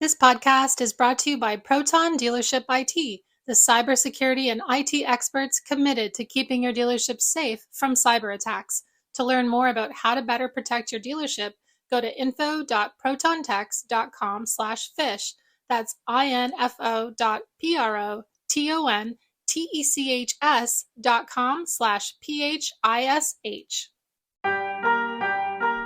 This podcast is brought to you by Proton Dealership IT, the cybersecurity and IT experts committed to keeping your dealership safe from cyber attacks. To learn more about how to better protect your dealership, go to info.protontex.com/fish. That's info.protontecs.com/phish.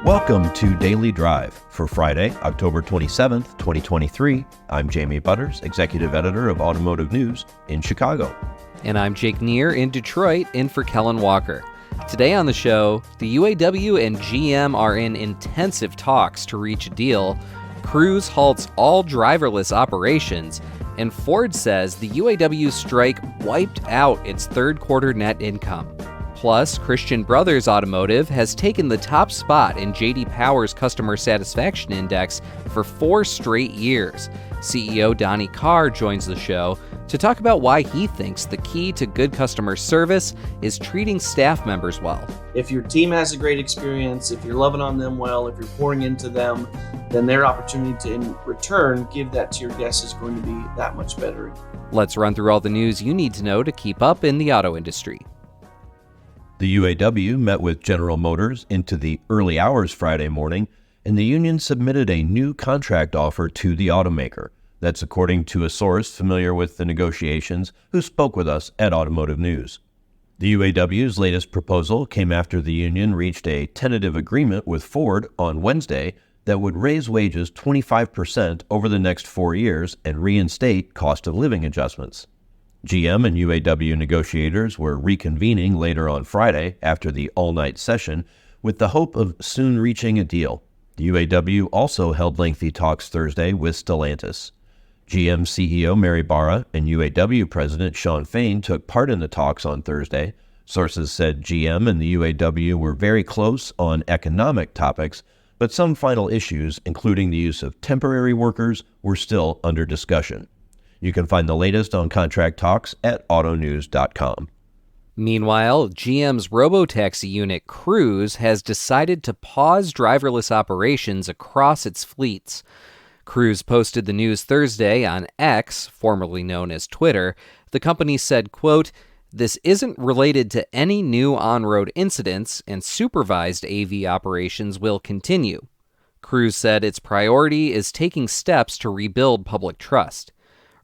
Welcome to Daily Drive for Friday, October 27th, 2023. I'm Jamie Butters, Executive Editor of Automotive News in Chicago. And I'm Jake Neer in Detroit, in for Kellen Walker. Today on the show, the UAW and GM are in intensive talks to reach a deal, Cruise halts all driverless operations, and Ford says the UAW strike wiped out its third quarter net income. Plus, Christian Brothers Automotive has taken the top spot in J.D. Power's Customer Satisfaction Index for 4 straight years. CEO Donnie Carr joins the show to talk about why he thinks the key to good customer service is treating staff members well. If your team has a great experience, if you're loving on them well, if you're pouring into them, then their opportunity to, in return, give that to your guests is going to be that much better. Let's run through all the news you need to know to keep up in the auto industry. The UAW met with General Motors into the early hours Friday morning, and the union submitted a new contract offer to the automaker. That's according to a source familiar with the negotiations who spoke with us at Automotive News. The UAW's latest proposal came after the union reached a tentative agreement with Ford on Wednesday that would raise wages 25% over the next 4 years and reinstate cost of living adjustments. GM and UAW negotiators were reconvening later on Friday after the all-night session with the hope of soon reaching a deal. The UAW also held lengthy talks Thursday with Stellantis. GM CEO Mary Barra and UAW President Shawn Fain took part in the talks on Thursday. Sources said GM and the UAW were very close on economic topics, but some final issues, including the use of temporary workers, were still under discussion. You can find the latest on contract talks at autonews.com. Meanwhile, GM's robotaxi unit Cruise has decided to pause driverless operations across its fleets. Cruise posted the news Thursday on X, formerly known as Twitter. The company said, quote, "This isn't related to any new on-road incidents, and supervised AV operations will continue." Cruise said its priority is taking steps to rebuild public trust.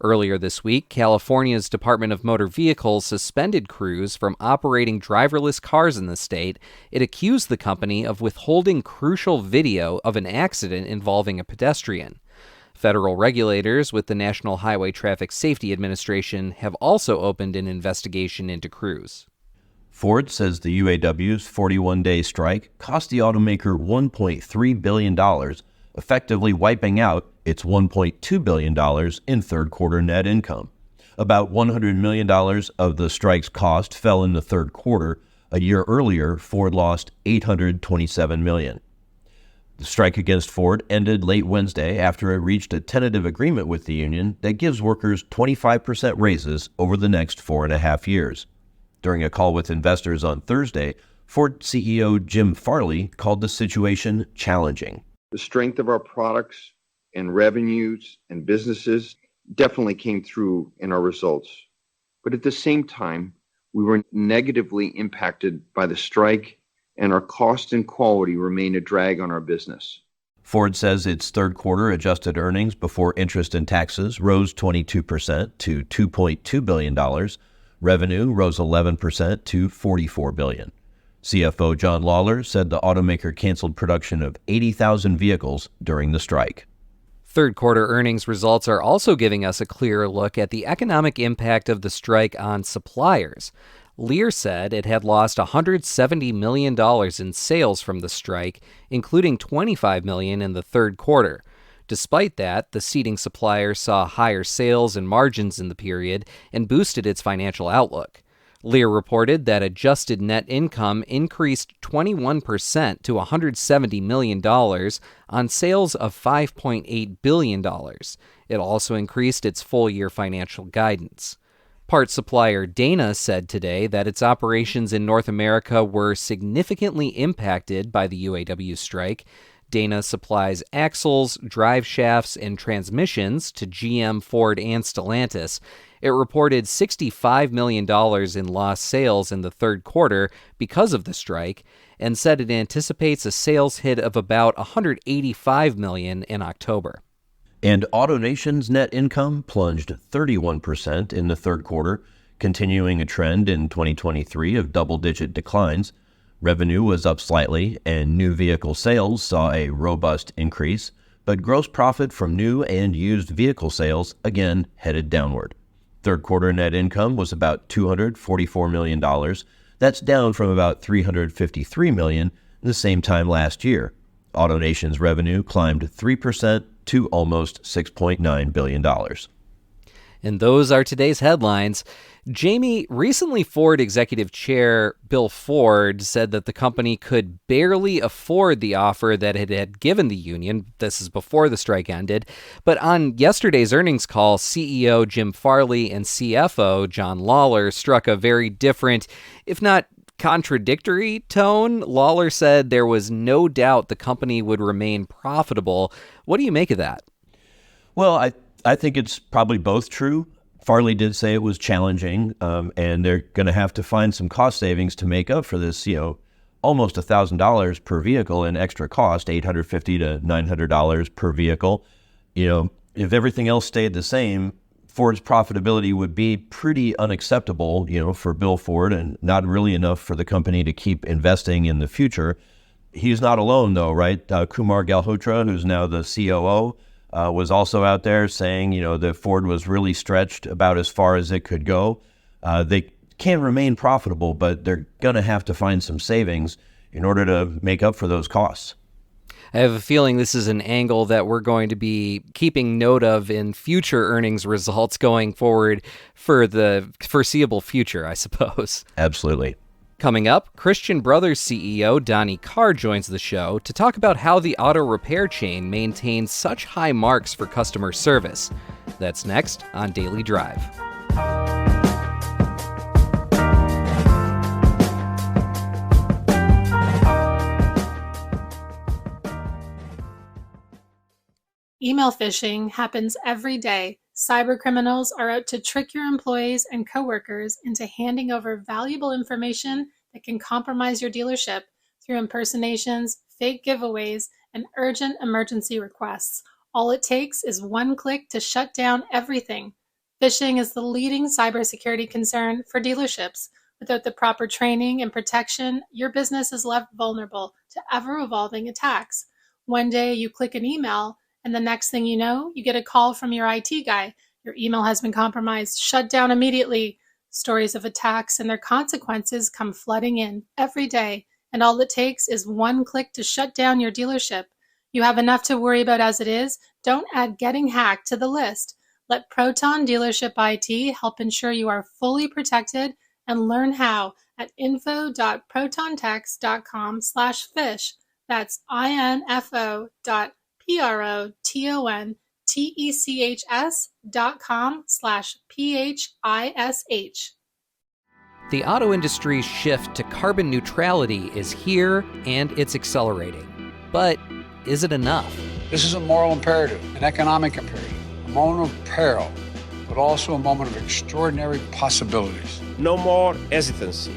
Earlier this week, California's Department of Motor Vehicles suspended Cruise from operating driverless cars in the state. It accused the company of withholding crucial video of an accident involving a pedestrian. Federal regulators with the National Highway Traffic Safety Administration have also opened an investigation into Cruise. Ford says the UAW's 41-day strike cost the automaker $1.3 billion, effectively wiping out its $1.2 billion in third quarter net income. About $100 million of the strike's cost fell in the third quarter. A year earlier, Ford lost $827 million. The strike against Ford ended late Wednesday after it reached a tentative agreement with the union that gives workers 25% raises over the next 4.5 years. During a call with investors on Thursday, Ford CEO Jim Farley called the situation challenging. The strength of our products and revenues and businesses definitely came through in our results. But at the same time, we were negatively impacted by the strike, and our cost and quality remain a drag on our business. Ford says its third quarter adjusted earnings before interest and taxes rose 22% to $2.2 billion. Revenue rose 11% to $44 billion. CFO John Lawler said the automaker canceled production of 80,000 vehicles during the strike. Third quarter earnings results are also giving us a clearer look at the economic impact of the strike on suppliers. Lear said it had lost $170 million in sales from the strike, including $25 million in the third quarter. Despite that, the seating supplier saw higher sales and margins in the period and boosted its financial outlook. Lear reported that adjusted net income increased 21% to $170 million on sales of $5.8 billion. It also increased its full-year financial guidance. Parts supplier Dana said today that its operations in North America were significantly impacted by the UAW strike. Dana supplies axles, drive shafts, and transmissions to GM, Ford, and Stellantis. It reported $65 million in lost sales in the third quarter because of the strike, and said it anticipates a sales hit of about $185 million in October. And AutoNation's net income plunged 31% in the third quarter, continuing a trend in 2023 of double-digit declines. Revenue was up slightly, and new vehicle sales saw a robust increase, but gross profit from new and used vehicle sales again headed downward. Third quarter net income was about $244 million. That's down from about $353 million the same time last year. AutoNation's revenue climbed 3% to almost $6.9 billion. And those are today's headlines. Jamie, recently Ford Executive Chair Bill Ford said that the company could barely afford the offer that it had given the union. This is before the strike ended. But on yesterday's earnings call, CEO Jim Farley and CFO John Lawler struck a very different, if not contradictory tone. Lawler said there was no doubt the company would remain profitable. What do you make of that? Well, I think it's probably both true. Farley did say it was challenging, and they're going to have to find some cost savings to make up for this, almost $1,000 per vehicle in extra cost, $850 to $900 per vehicle. If everything else stayed the same, Ford's profitability would be pretty unacceptable, for Bill Ford, and not really enough for the company to keep investing in the future. He's not alone, though, right? Kumar Galhotra, who's now the COO, was also out there saying, that Ford was really stretched about as far as it could go. They can remain profitable, but they're going to have to find some savings in order to make up for those costs. I have a feeling this is an angle that we're going to be keeping note of in future earnings results going forward for the foreseeable future, I suppose. Absolutely. Coming up, Christian Brothers CEO Donnie Carr joins the show to talk about how the auto repair chain maintains such high marks for customer service. That's next on Daily Drive. Email phishing happens every day. Cybercriminals are out to trick your employees and coworkers into handing over valuable information that can compromise your dealership through impersonations, fake giveaways, and urgent emergency requests. All it takes is one click to shut down everything. Phishing is the leading cybersecurity concern for dealerships. Without the proper training and protection, your business is left vulnerable to ever-evolving attacks. One day you click an email, and the next thing you know, you get a call from your IT guy. Your email has been compromised. Shut down immediately. Stories of attacks and their consequences come flooding in every day, and all it takes is one click to shut down your dealership. You have enough to worry about as it is. Don't add getting hacked to the list. Let Proton Dealership IT help ensure you are fully protected, and learn how at info.protontex.com/fish. That's info.protontex.com/PHISH. The auto industry's shift to carbon neutrality is here, and it's accelerating. But is it enough? This is a moral imperative, an economic imperative, a moment of peril, but also a moment of extraordinary possibilities. No more hesitancy,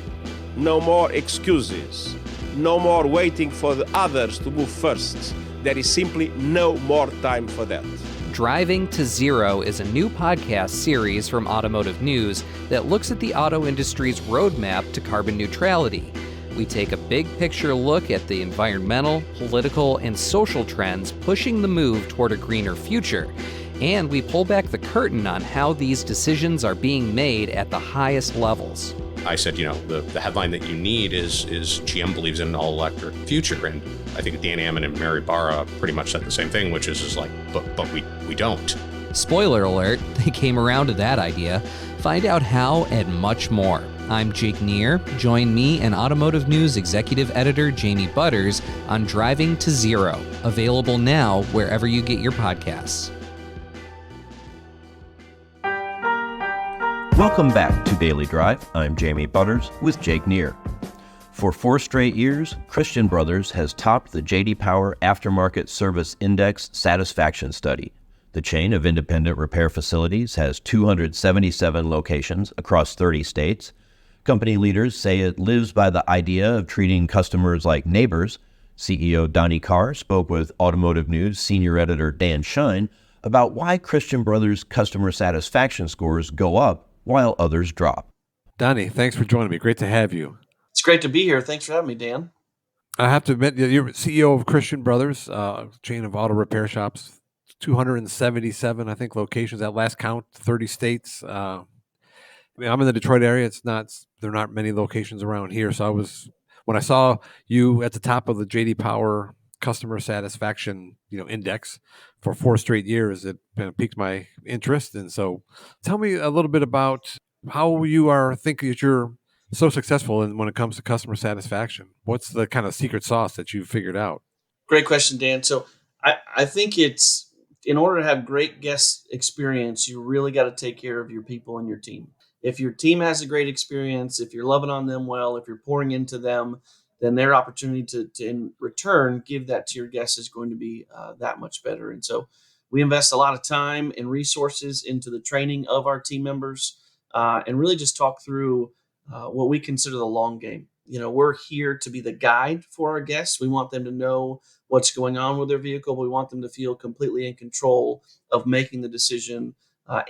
no more excuses, no more waiting for the others to move first. There is simply no more time for that. Driving to Zero is a new podcast series from Automotive News that looks at the auto industry's roadmap to carbon neutrality. We take a big picture look at the environmental, political, and social trends pushing the move toward a greener future. And we pull back the curtain on how these decisions are being made at the highest levels. I said, the headline that you need is GM believes in an all-electric future. And I think Dan Ammon and Mary Barra pretty much said the same thing, which is but we don't. Spoiler alert, they came around to that idea. Find out how and much more. I'm Jake Neer. Join me and Automotive News Executive Editor Jamie Butters on Driving to Zero, available now wherever you get your podcasts. Welcome back to Daily Drive. I'm Jamie Butters with Jake Neer. For 4 straight years, Christian Brothers has topped the J.D. Power Aftermarket Service Index Satisfaction Study. The chain of independent repair facilities has 277 locations across 30 states. Company leaders say it lives by the idea of treating customers like neighbors. CEO Donnie Carr spoke with Automotive News senior editor Dan Shine about why Christian Brothers' customer satisfaction scores go up while others drop. Donnie, thanks for joining me. Great to have you. It's great to be here. Thanks for having me, Dan. I have to admit, you're CEO of Christian Brothers, chain of auto repair shops, 277, I think, locations at last count, 30 states. I'm in the Detroit area. There aren't many locations around here. So when I saw you at the top of the J.D. Power customer satisfaction, index for 4 straight years, it kind of piqued my interest. And so tell me a little bit about how you are thinking that you're so successful when it comes to customer satisfaction. What's the kind of secret sauce that you've figured out? Great question, Dan. So I think it's, in order to have great guest experience, you really got to take care of your people and your team. If your team has a great experience, if you're loving on them well, if you're pouring into them, then their opportunity to in return give that to your guests is going to be that much better. And so we invest a lot of time and resources into the training of our team members, and really just talk through what we consider the long game. We're here to be the guide for our guests. We want them to know what's going on with their vehicle. We want them to feel completely in control of making the decision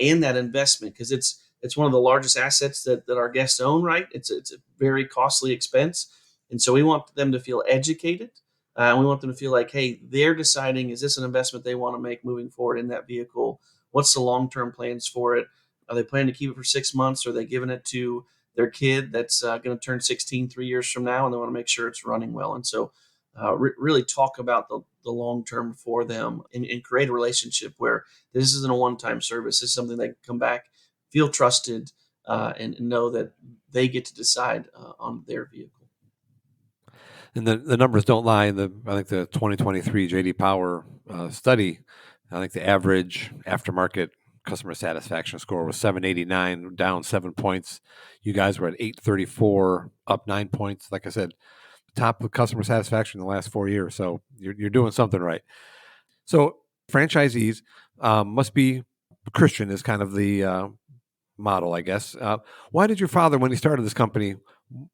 and that investment, because it's one of the largest assets that our guests own, right? It's a very costly expense. And so we want them to feel educated. And we want them to feel like, hey, they're deciding, is this an investment they want to make moving forward in that vehicle? What's the long-term plans for it? Are they planning to keep it for 6 months? Or are they giving it to their kid that's going to turn 16 3 years from now, and they want to make sure it's running well? And so really talk about the long term for them, and create a relationship where this isn't a one-time service. This is something they can come back, feel trusted, and know that they get to decide on their vehicle. And the numbers don't lie. I think the 2023 J.D. Power study, I think the average aftermarket customer satisfaction score was 789, down 7 points. You guys were at 834, up 9 points. Like I said, top of customer satisfaction in the last 4 years. So you're doing something right. So franchisees must be Christian is kind of the model, I guess. Why did your father, when he started this company,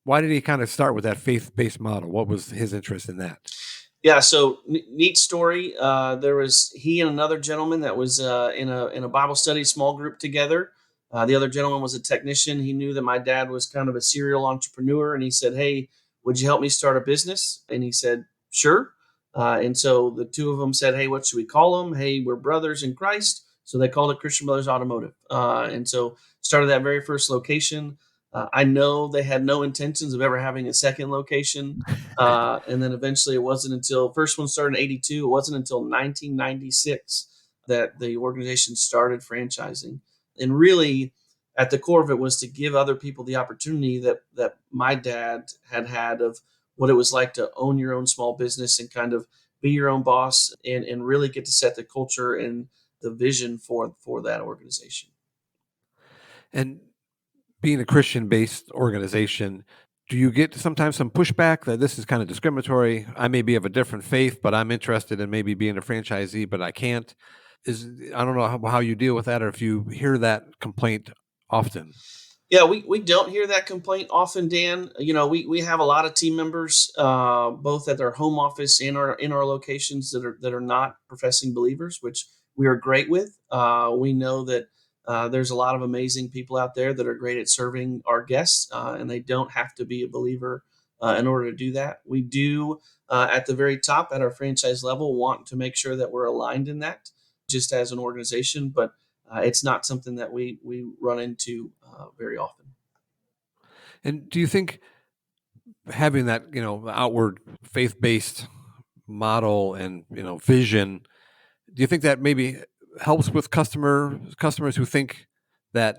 why did he kind of start with that faith-based model? What was his interest in that? Yeah, so neat story. There was he and another gentleman that was in a Bible study small group together. The other gentleman was a technician. He knew that my dad was kind of a serial entrepreneur, and he said, "Hey, would you help me start a business?" And he said, "Sure." And so the two of them said, "Hey, what should we call them?" "Hey, we're brothers in Christ." So they called it Christian Brothers Automotive. And so started that very first location. I know they had no intentions of ever having a second location. And then eventually it wasn't until, first one started in 82, it wasn't until 1996 that the organization started franchising. And really at the core of it was to give other people the opportunity that my dad had of what it was like to own your own small business and kind of be your own boss, and really get to set the culture and the vision for that organization. And being a Christian-based organization, do you get sometimes some pushback that this is kind of discriminatory? I may be of a different faith, but I'm interested in maybe being a franchisee, but I can't. I don't know how you deal with that, or if you hear that complaint often. Yeah, we don't hear that complaint often, Dan. We have a lot of team members, both at their home office and in our locations that are not professing believers, which we are great with. We know that there's a lot of amazing people out there that are great at serving our guests, and they don't have to be a believer in order to do that. We do, at the very top, at our franchise level, want to make sure that we're aligned in that, just as an organization, but it's not something that we run into very often. And do you think having that, outward faith-based model and, vision, do you think that maybe helps with customers who think that,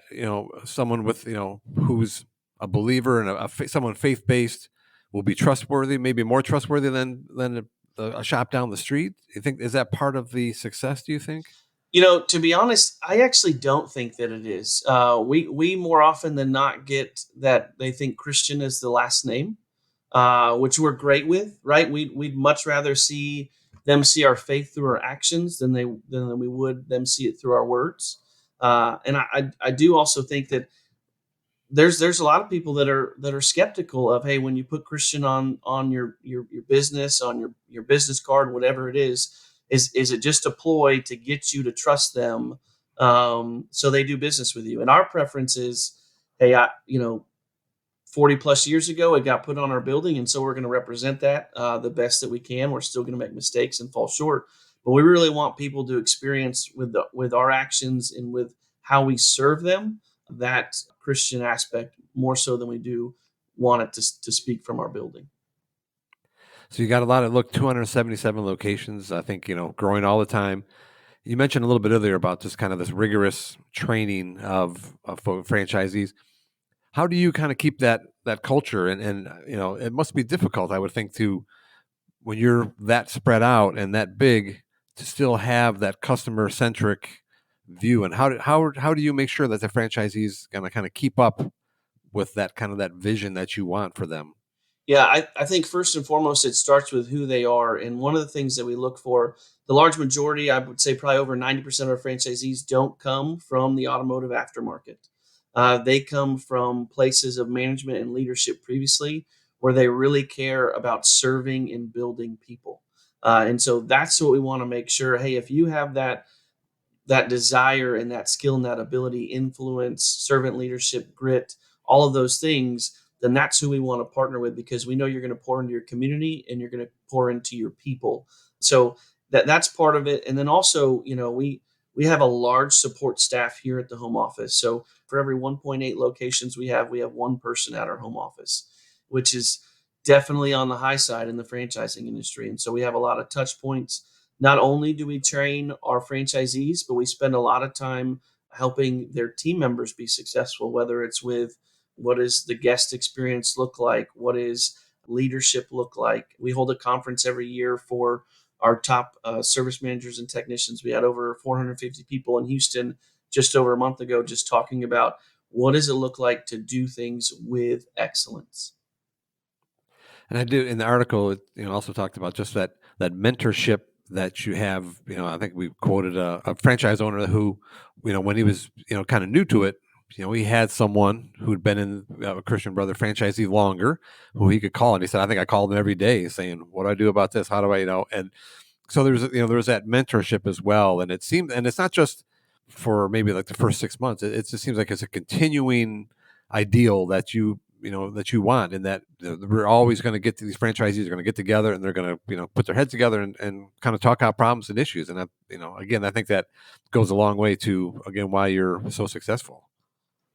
someone with, who's a believer and someone faith-based will be trustworthy, maybe more trustworthy than a shop down the street? You think, is that part of the success, do you think? To be honest, I actually don't think that it is. We more often than not get that they think Christian is the last name. which we're great with, right? We'd much rather see them see our faith through our actions than we would them see it through our words. And I do also think that there's a lot of people that are skeptical of, hey, when you put Christian on your business, on your business card, whatever it is it just a ploy to get you to trust them, so they do business with you? And our preference is, hey, 40 plus years ago, it got put on our building. And so we're going to represent that the best that we can. We're still going to make mistakes and fall short, but we really want people to experience with our actions and with how we serve them, that Christian aspect more so than we do want it to speak from our building. So you got a lot of 277 locations, I think, growing all the time. You mentioned a little bit earlier about just kind of this rigorous training of franchisees. How do you kind of keep that culture? And it must be difficult, I would think, to, when you're that spread out and that big, to still have that customer centric view. And how do you make sure that the franchisees going to kind of keep up with that kind of that vision that you want for them? Yeah, I think first and foremost, it starts with who they are. And one of the things that we look for, the large majority, I would say probably over 90% of our franchisees don't come from the automotive aftermarket. They come from places of management and leadership previously, where they really care about serving and building people. And so that's what we want to make sure. Hey, if you have that desire and that skill and that ability, influence, servant leadership, grit, all of those things, then that's who we want to partner with, because we know you're going to pour into your community and you're going to pour into your people. So that's part of it. And then also, we have a large support staff here at the home office. So for every 1.8 locations we have one person at our home office, which is definitely on the high side in the franchising industry. And so we have a lot of touch points. Not only do we train our franchisees, but we spend a lot of time helping their team members be successful, whether it's with what does the guest experience look like? What is leadership look like? We hold a conference every year for our top service managers and technicians. We had over 450 people in Houston just over a month ago, just talking about what does it look like to do things with excellence. And I do, in the article, it also talked about just that mentorship that you have. I think we quoted a franchise owner who, when he was kind of new to it, he had someone who'd been in a Christian Brother franchisee longer, who he could call, and he said, I think I called him every day saying, what do I do about this? How do I, and so there's that mentorship as well. And it seems, and it's not just for maybe like the first 6 months. It just seems like it's a continuing ideal that you want, and that we're always going to get to, these franchisees are going to get together and they're going to, put their heads together and kind of talk out problems and issues. And again, I think that goes a long way to, again, why you're so successful.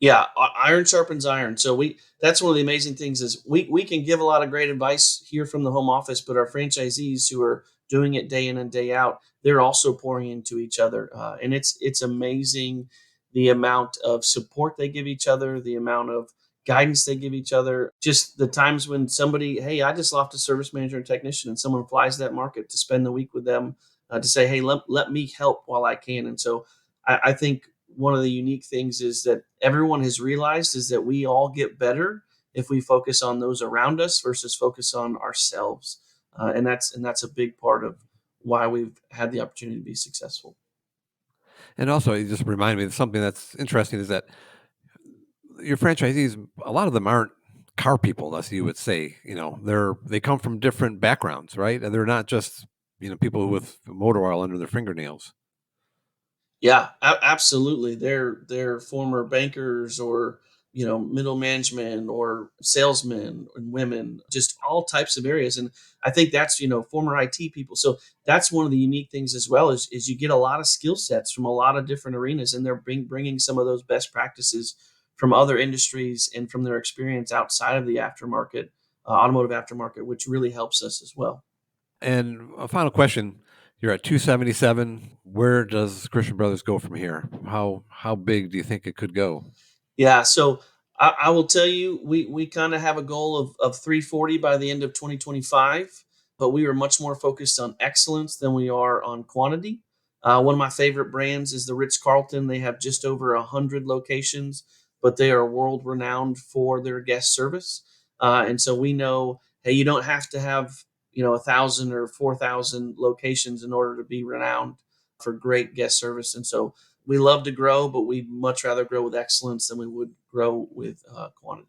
Yeah, iron sharpens iron. So that's one of the amazing things is we can give a lot of great advice here from the home office, but our franchisees who are doing it day in and day out, they're also pouring into each other. And it's amazing the amount of support they give each other, the amount of guidance they give each other, just the times when somebody, hey, I just lost a service manager and technician, and someone flies that market to spend the week with them, to say, hey, let me help while I can. And so I think one of the unique things is that everyone has realized is that we all get better if we focus on those around us versus focus on ourselves. And that's a big part of why we've had the opportunity to be successful. And also, it just reminded me of something that's interesting is that your franchisees, a lot of them aren't car people, as you would say. They come from different backgrounds, right? And they're not just people with motor oil under their fingernails. Yeah, absolutely. They're former bankers or middle management or salesmen and women, just all types of areas. And I think that's former IT people. So that's one of the unique things as well is you get a lot of skill sets from a lot of different arenas, and they're bringing some of those best practices from other industries and from their experience outside of the aftermarket, automotive aftermarket, which really helps us as well. And a final question. You're at 277. Where does Christian Brothers go from here? How big do you think it could go? Yeah, so I will tell you, we kind of have a goal of 340 by the end of 2025, but we are much more focused on excellence than we are on quantity. One of my favorite brands is the Ritz-Carlton. They have just over 100 locations, but they are world renowned for their guest service. And so we know, hey, you don't have to have 1,000 or 4,000 locations in order to be renowned for great guest service. And so we love to grow, but we'd much rather grow with excellence than we would grow with quantity.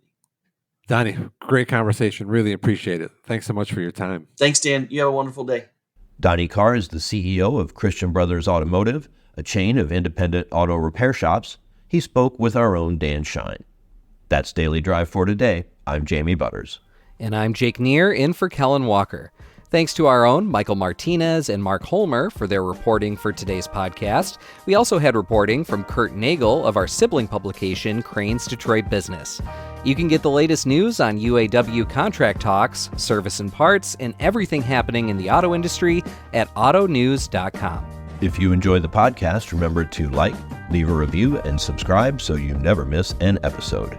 Donnie, great conversation. Really appreciate it. Thanks so much for your time. Thanks, Dan. You have a wonderful day. Donnie Carr is the CEO of Christian Brothers Automotive, a chain of independent auto repair shops. He spoke with our own Dan Shine. That's Daily Drive for today. I'm Jamie Butters. And I'm Jake Neer, in for Kellen Walker. Thanks to our own Michael Martinez and Mark Holmer for their reporting for today's podcast. We also had reporting from Kurt Nagel of our sibling publication, Crane's Detroit Business. You can get the latest news on UAW contract talks, service and parts, and everything happening in the auto industry at autonews.com. If you enjoy the podcast, remember to like, leave a review, and subscribe so you never miss an episode.